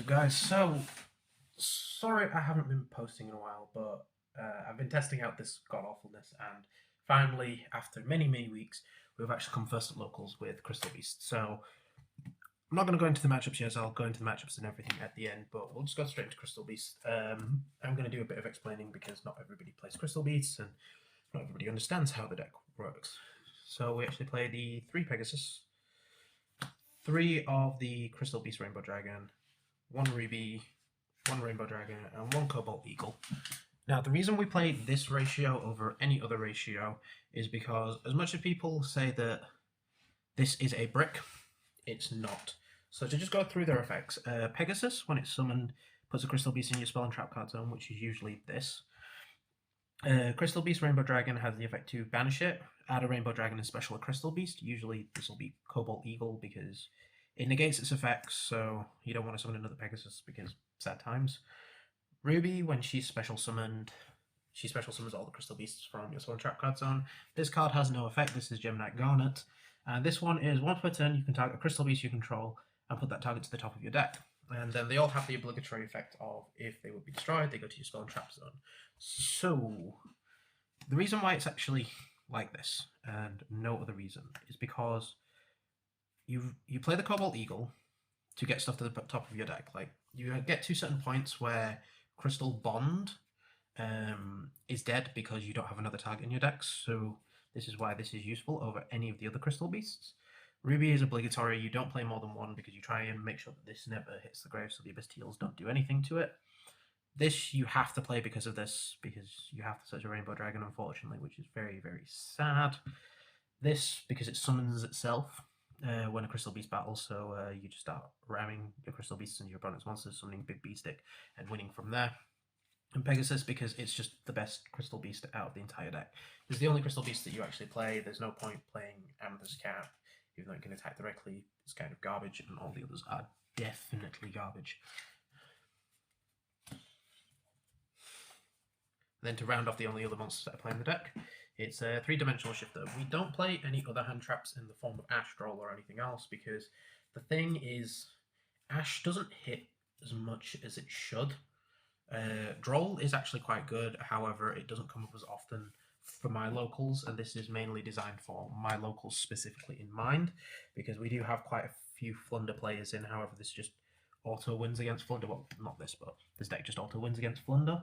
up, guys? So, sorry I haven't been posting in a while, but I've been testing out this god awfulness, and finally, after many weeks, we've actually come first at locals with Crystal Beast. So, I'm not going to go into the matchups yet, so I'll go into the matchups and everything at the end, but we'll just go straight into Crystal Beast. I'm going to do a bit of explaining because not everybody plays Crystal Beasts, and not everybody understands how the deck works. So, we actually play the 3 Pegasus, 3 of the Crystal Beast Rainbow Dragon, 1 Ruby, 1 Rainbow Dragon, and 1 Cobalt Eagle. Now, the reason we play this ratio over any other ratio is because, as much as people say that this is a brick, it's not. So to just go through their effects, Pegasus, when it's summoned, puts a Crystal Beast in your spell and trap card zone, which is usually this. Crystal Beast Rainbow Dragon has the effect to banish it, add a Rainbow Dragon and special a Crystal Beast. Usually this will be Cobalt Eagle because it negates its effects, so you don't want to summon another Pegasus because sad times. Ruby, when she's special summoned, she special summons all the Crystal Beasts from your spell and trap card zone. This card has no effect, this is Gemini Garnet. And this one is once per turn you can target a Crystal Beast you control and put that target to the top of your deck. And then they all have the obligatory effect of, if they would be destroyed, they go to your spell and trap zone. So, the reason why it's actually like this, and no other reason, is because you play the Cobalt Eagle to get stuff to the top of your deck. Like, you get to certain points where Crystal Bond is dead because you don't have another target in your deck, so this is why this is useful over any of the other Crystal Beasts. Ruby is obligatory, you don't play more than 1 because you try and make sure that this never hits the grave so the Abyss Teals don't do anything to it. This you have to play because of this, because you have to search a Rainbow Dragon, unfortunately, which is very sad. This, because it summons itself when a Crystal Beast battles, so you just start ramming your Crystal Beasts into your opponent's monsters, summoning Big B Stick, and winning from there. And Pegasus, because it's just the best Crystal Beast out of the entire deck. It's the only Crystal Beast that you actually play. There's no point playing Amethyst Cap, even though it can attack directly. It's kind of garbage, and all the others are definitely garbage. Then to round off the only other monsters that I play in the deck, it's a 3-dimensional shifter. We don't play any other hand traps in the form of Ash, Droll, or anything else, because the thing is, Ash doesn't hit as much as it should. Droll is actually quite good, however, it doesn't come up as often for my locals, and this is mainly designed for my locals specifically in mind, because we do have quite a few Flunder players in. However, this just auto wins against Flunder. Well, not this, but this deck just auto wins against Flunder.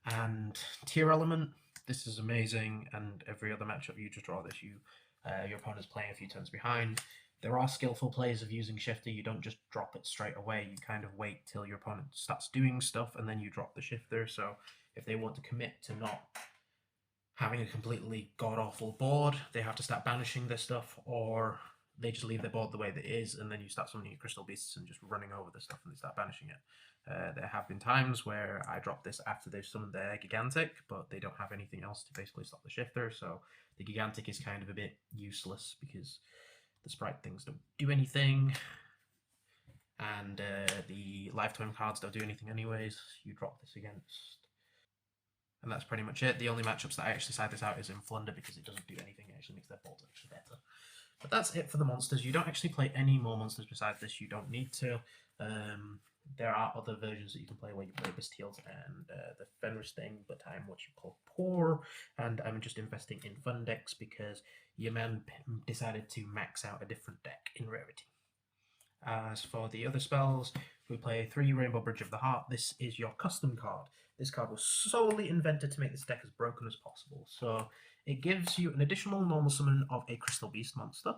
And Tier Element, this is amazing, and every other matchup you just draw this, your opponent's playing a few turns behind. There are skillful plays of using Shifter. You don't just drop it straight away, you kind of wait till your opponent starts doing stuff and then you drop the Shifter. So if they want to commit to not having a completely god-awful board, they have to start banishing this stuff, or they just leave their board the way that it is, and then you start summoning your Crystal Beasts and just running over the stuff and they start banishing it. There have been times where I dropped this after they've summoned their Gigantic, but they don't have anything else to basically stop the Shifter, so the Gigantic is kind of a bit useless because the Sprite things don't do anything, and the Lifetime cards don't do anything anyways. You drop this against, and that's pretty much it. The only matchups that I actually side this out is in Flunder because it doesn't do anything, it actually makes their board actually better. But that's it for the monsters. You don't actually play any more monsters besides this, you don't need to. There are other versions that you can play where you play Abyss Teals and the Fenris thing, but I'm what you call poor, and I'm just investing in fun decks because your man decided to max out a different deck in rarity. As for the other spells, we play 3 Rainbow Bridge of the Heart. This is your custom card. This card was solely invented to make this deck as broken as possible. So it gives you an additional normal summon of a Crystal Beast monster.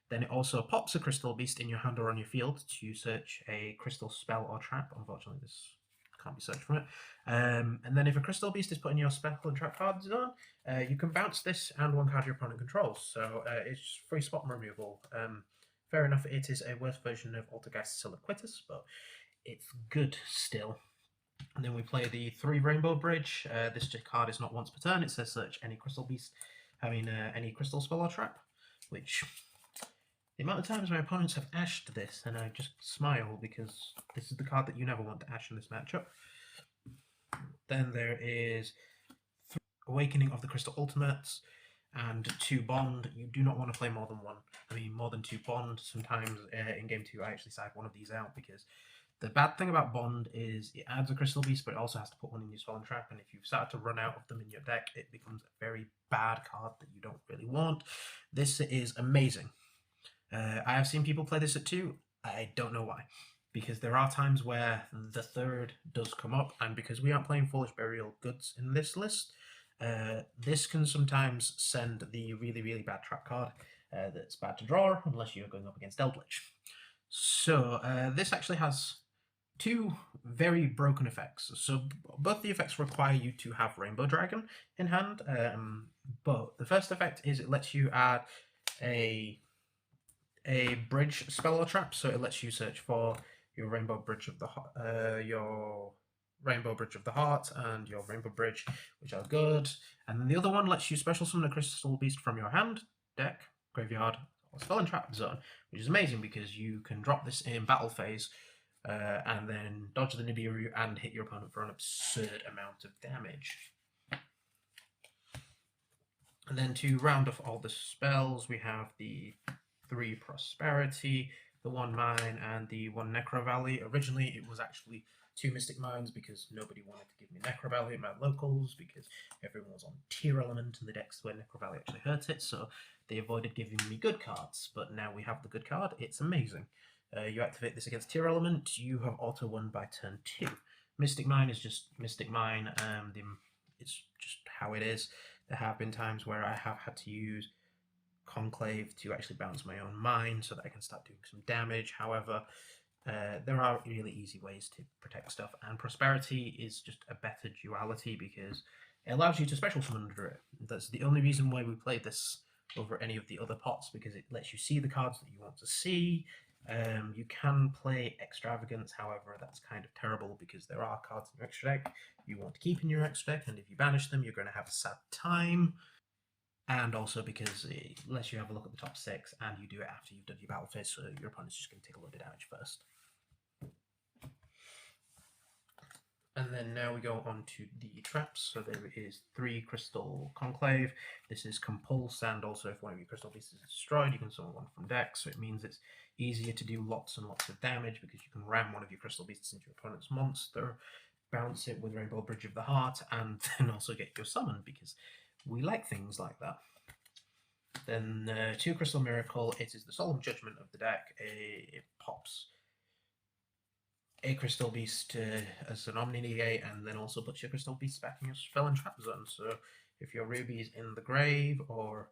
Then it also pops a Crystal Beast in your hand or on your field to search a crystal spell or trap. Unfortunately, this can't be searched from it. And then if a Crystal Beast is put in your spell and trap card zone, you can bounce this and 1 card your opponent controls. So it's free spot removal. Fair enough, it is a worse version of Altergeist Siliquitus, but it's good still. And then we play the 3 Rainbow Bridge. This card is not once per turn. It says search any Crystal Beast having any crystal spell or trap, which the amount of times my opponents have ashed this, and I just smile because this is the card that you never want to ash in this matchup. Then there is Awakening of the Crystal Ultimates and 2 Bond. You do not want to play more than 1. I mean, more than 2 Bond. Sometimes in game 2 I actually side one of these out because The bad thing about Bond is it adds a Crystal Beast, but it also has to put one in your Spell and Trap, and if you've started to run out of them in your deck, it becomes a very bad card that you don't really want. This is amazing. I have seen people play this at 2. I don't know why. Because there are times where the 3rd does come up, and because we aren't playing Foolish Burial Goods in this list, this can sometimes send the really, really bad trap card that's bad to draw, unless you're going up against Eldritch. So this actually has 2 very broken effects. So both the effects require you to have Rainbow Dragon in hand, but the first effect is it lets you add a bridge spell or trap, so it lets you search for your Rainbow Bridge of the Heart and your Rainbow Bridge, which are good. And then the other one lets you special summon a Crystal Beast from your hand, deck, graveyard, or spell and trap zone, which is amazing because you can drop this in battle phase and then dodge the Nibiru and hit your opponent for an absurd amount of damage. And then to round off all the spells, we have the 3 Prosperity, the 1 Mine, and the 1 Necro Valley. Originally, it was actually 2 Mystic Mines because nobody wanted to give me Necro Valley at my locals because everyone was on Tier Element and the decks where Necro Valley actually hurt it, so they avoided giving me good cards. But now we have the good card. It's amazing. You activate this against Tier Element, you have auto won by turn 2. Mystic Mine is just Mystic Mine, and it's just how it is. There have been times where I have had to use Conclave to actually bounce my own mine so that I can start doing some damage. However, there are really easy ways to protect stuff, and Prosperity is just a better duality because it allows you to special summon under it. That's the only reason why we play this over any of the other pots, because it lets you see the cards that you want to see. You can play Extravagance, however, that's kind of terrible because there are cards in your extra deck you want to keep in your extra deck, and if you banish them, you're going to have a sad time. And also because it lets you have a look at the top 6, and you do it after you've done your battle phase, so your opponent's just going to take a load of damage first. And then now we go on to the traps. So there is 3 Crystal Conclave. This is Compulse, and also if one of your Crystal Beasts is destroyed, you can summon one from deck. So it means it's easier to do lots and lots of damage because you can ram one of your Crystal Beasts into your opponent's monster, bounce it with Rainbow Bridge of the Heart, and then also get your summon because we like things like that. Then 2 Crystal Miracle. It is the Solemn Judgment of the deck. It pops a Crystal Beast as an Omni Negate, and then also puts your Crystal Beast back in your Spell and Trap zone. So if your Ruby's in the grave, or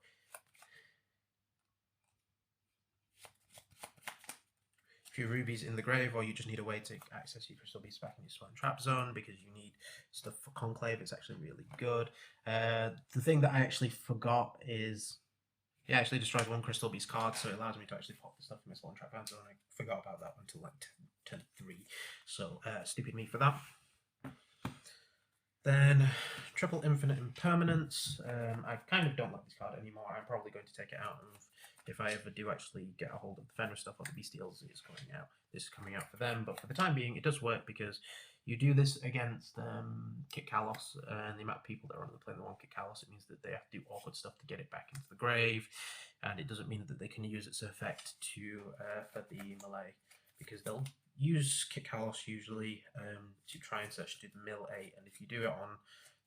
you just need a way to access your Crystal Beast back in your Spell and Trap zone because you need stuff for Conclave, it's actually really good. The thing that I actually forgot is it actually destroys 1 Crystal Beast card, so it allows me to actually pop the stuff in my Spell and Trap zone. I forgot about that until like turn 3, so stupid me for that. Then Triple Infinite Impermanence. I kind of don't like this card anymore. I'm probably going to take it out, and if I ever do actually get a hold of the Fenrir stuff or the Bestials, it's coming out. This is coming out for them, but for the time being, it does work because you do this against Kit Kalos, and the amount of people that are only playing the 1 Kit Kalos, it means that they have to do awkward stuff to get it back into the grave, and it doesn't mean that they can use its effect for the melee, because they'll use Kit Kalos usually to try and search to the mill 8, and if you do it on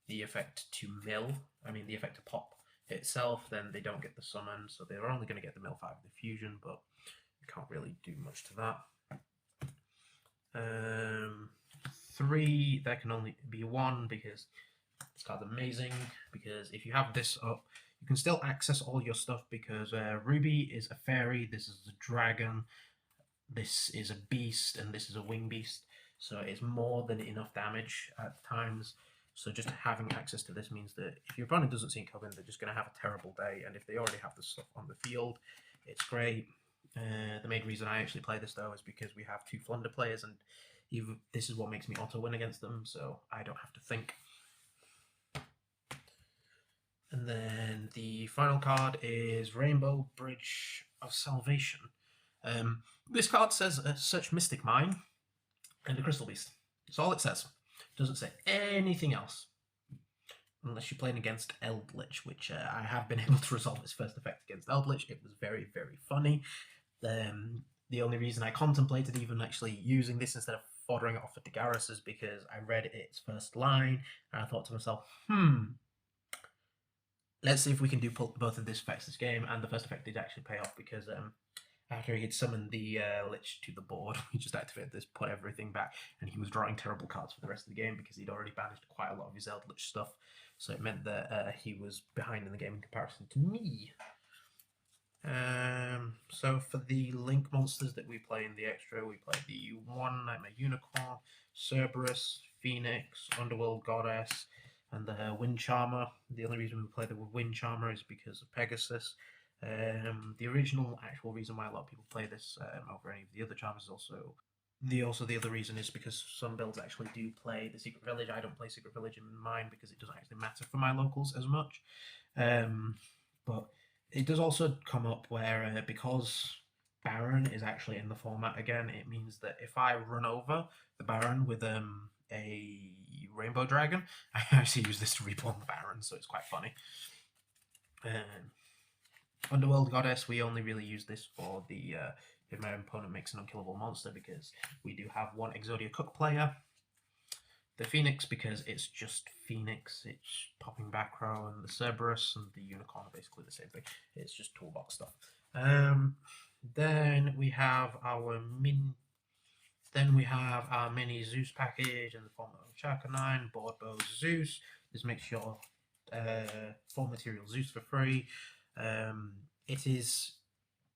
the effect to the effect to pop itself, then they don't get the summon, so they're only going to get the mill 5 of the fusion, but you can't really do much to that. 3, there can only be 1 because this card's amazing, because if you have this up, you can still access all your stuff because Ruby is a fairy, this is a dragon, this is a beast, and this is a wing beast, so it's more than enough damage at times. So just having access to this means that if your opponent doesn't see it coming, they're just going to have a terrible day, and if they already have the stuff on the field, it's great. The main reason I actually play this, though, is because we have 2 Flunder players, and this is what makes me auto-win against them, so I don't have to think. And then the final card is Rainbow Bridge of Salvation. This card says search Mystic Mine and a Crystal Beast. That's all it says. It doesn't say anything else. Unless you're playing against Eldritch, which I have been able to resolve its first effect against Eldritch. It was very, very funny. the only reason I contemplated even actually using this instead of ordering it off for Dagaris is because I read its first line and I thought to myself, let's see if we can do both of these effects this game. And the first effect did actually pay off because after he had summoned the Lich to the board, we just activated this, put everything back, and he was drawing terrible cards for the rest of the game because he'd already banished quite a lot of his Eldritch stuff. So it meant that he was behind in the game in comparison to me. So for the Link monsters that we play in the extra, we play the One Nightmare Unicorn, Cerberus, Phoenix, Underworld Goddess, and the Wind Charmer. The only reason we play the Wind Charmer is because of Pegasus. The original actual reason why a lot of people play this over any of the other charmers is also the other reason is because some builds actually do play the Secret Village. I don't play Secret Village in mine because it doesn't actually matter for my locals as much. But it does also come up where because Baron is actually in the format again, it means that if I run over the Baron with a Rainbow Dragon, I actually use this to reborn the Baron, so it's quite funny. Underworld Goddess, we only really use this for the if my opponent makes an unkillable monster, because we do have one Exodia Cook player. The Phoenix, because it's just Phoenix, it's popping back row, and the Cerberus and the Unicorn are basically the same thing. It's just toolbox stuff. Then we have our mini Zeus package in the form of Chakanine, Board Bow Zeus. This makes your 4 material Zeus for free. It is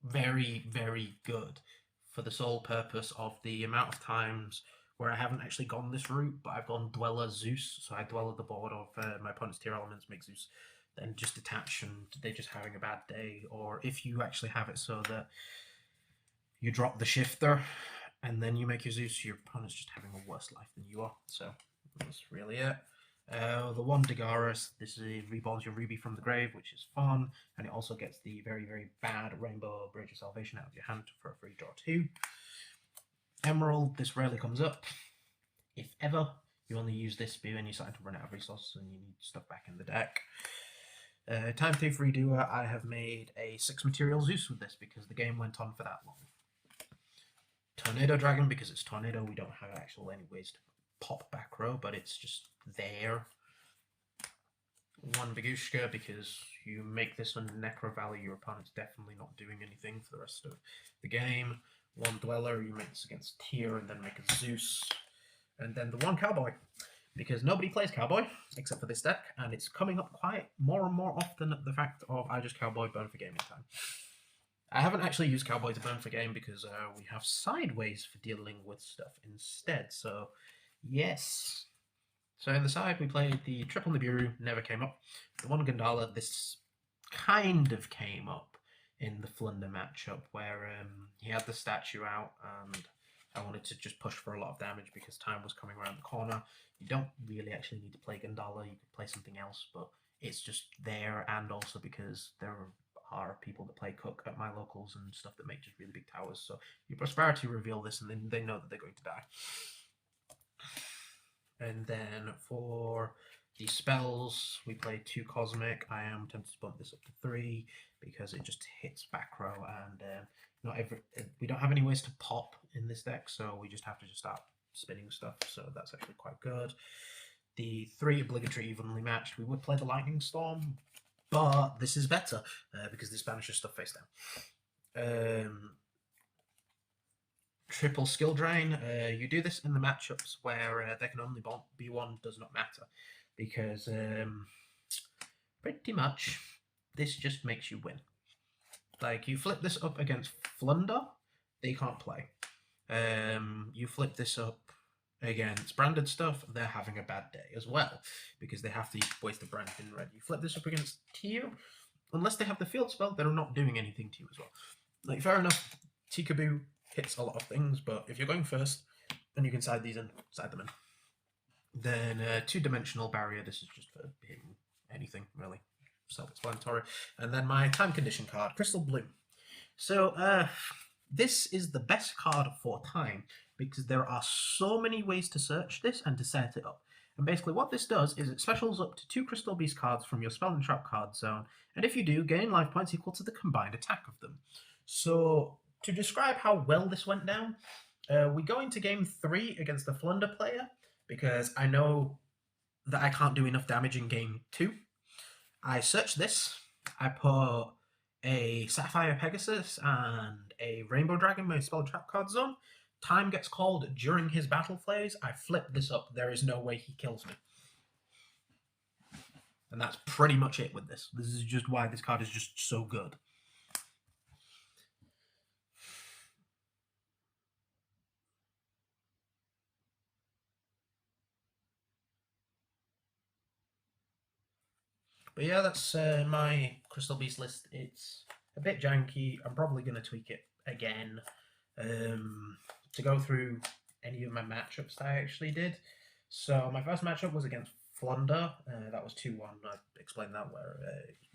very, very good for the sole purpose of the amount of times where I haven't actually gone this route, but I've gone Dweller Zeus, so I dweller the board of my opponent's tier elements, make Zeus, then just detach and they're just having a bad day. Or if you actually have it so that you drop the shifter and then you make your Zeus, your opponent's just having a worse life than you are. So that's really it. The one Dagaris, this reborns your Ruby from the grave, which is fun, and it also gets the very, very bad Rainbow Bridge of Salvation out of your hand for a free draw 2. Emerald, this rarely comes up. If ever, you only use this when you're starting to run out of resources and you need stuff back in the deck. Time Thief Redoer, I have made a 6 material Zeus with this because the game went on for that long. Tornado Dragon, because it's Tornado, we don't have actual any ways to pop back row, but it's just there. One Vigushka, because you make this on Necro Valley, your opponent's definitely not doing anything for the rest of the game. One Dweller, you make this against Tier and then make a Zeus. And then the one Cowboy, because nobody plays Cowboy except for this deck, and it's coming up quite more and more often at the fact of I just Cowboy burn for gaming time. I haven't actually used Cowboy to burn for game because we have Sideways for dealing with stuff instead, so yes. So in the side, we played the Triple Nibiru, never came up. The one Gandala, this kind of came up in the Flunder matchup, where he had the statue out, and I wanted to just push for a lot of damage because time was coming around the corner. You don't really actually need to play Gandala, you could play something else, but it's just there, and also because there are people that play Cook at my locals and stuff that make just really big towers, so you Prosperity reveal this, and then they know that they're going to die. And then for the spells, we play 2 Cosmic. I am tempted to bump this up to 3 because it just hits back row, and we don't have any ways to pop in this deck, so we just have to start spinning stuff. So that's actually quite good. The 3 obligatory evenly matched. We would play the Lightning Storm, but this is better because this banishes stuff face down. Triple Skill Drain, you do this in the matchups where there can only be one does not matter, because pretty much this just makes you win. Like, you flip this up against Flunder, they can't play. You flip this up against branded stuff, they're having a bad day as well, because they have to waste the brand in red. You flip this up against Tier, unless they have the field spell, they're not doing anything to you as well. Like, fair enough, Tikaboo hits a lot of things, but if you're going first, then you can side these in, side them in. Then 2-dimensional barrier, this is just for hitting anything, really. Self-explanatory. And then my time condition card, Crystal Bloom. So this is the best card for time, because there are so many ways to search this and to set it up. And basically what this does is it specials up to 2 Crystal Beast cards from your Spell and Trap card zone, and if you do, gain life points equal to the combined attack of them. So to describe how well this went down, we go into game 3 against the Flunder player because I know that I can't do enough damage in game 2. I search this. I put a Sapphire Pegasus and a Rainbow Dragon with spell trap cards on. Time gets called during his battle phase. I flip this up. There is no way he kills me. And that's pretty much it with this. This is just why this card is just so good. But yeah, that's my Crystal Beast list. It's a bit janky. I'm probably going to tweak it again to go through any of my matchups that I actually did. So my first matchup was against Flunder. That was 2-1. I explained that where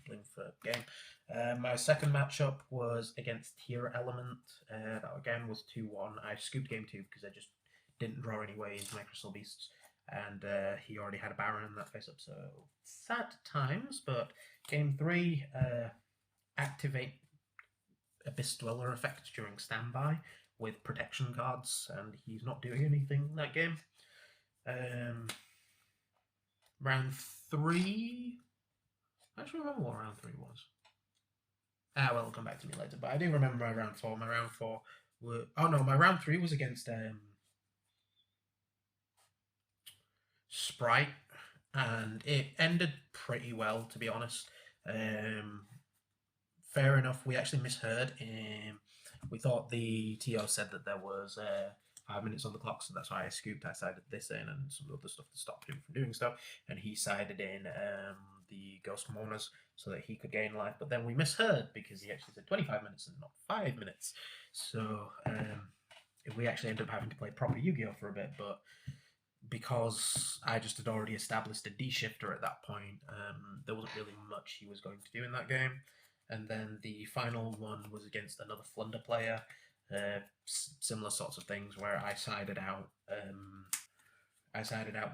playing for game. My second matchup was against Tier Element. That again was 2-1. I scooped game 2 because I just didn't draw any way into my Crystal Beasts. And he already had a Baron in that face up, so sad times. But game 3, activate Abyss Dweller effect during standby with protection cards, and he's not doing anything in that game. Round 3, I actually remember what round 3 was. Well, it'll come back to me later, but I do remember my round 4. My round 4 were... Oh no, my round 3 was against Splight, and it ended pretty well, to be honest. Fair enough, we actually misheard. We thought the TO said that there was 5 minutes on the clock, so that's why I scooped. I sided this in and some other stuff to stop him from doing stuff, and he sided in the Ghost Mourners so that he could gain life. But then we misheard because he actually said 25 minutes and not 5 minutes. So we actually ended up having to play proper Yu-Gi-Oh for a bit, but because I just had already established a D-shifter at that point, there wasn't really much he was going to do in that game. And then the final one was against another Flunder player. Similar sorts of things where I sided out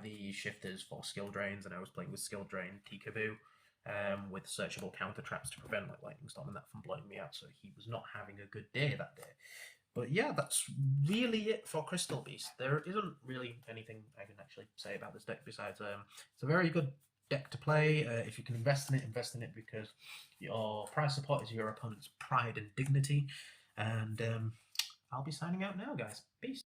the shifters for skill drains, and I was playing with skill drain Tikaboo with searchable counter traps to prevent like Lightning Storm and that from blowing me out. So he was not having a good day that day. But yeah, that's really it for Crystal Beast. There isn't really anything I can actually say about this deck besides it's a very good deck to play. If you can invest in it because your prize support is your opponent's pride and dignity. And I'll be signing out now, guys.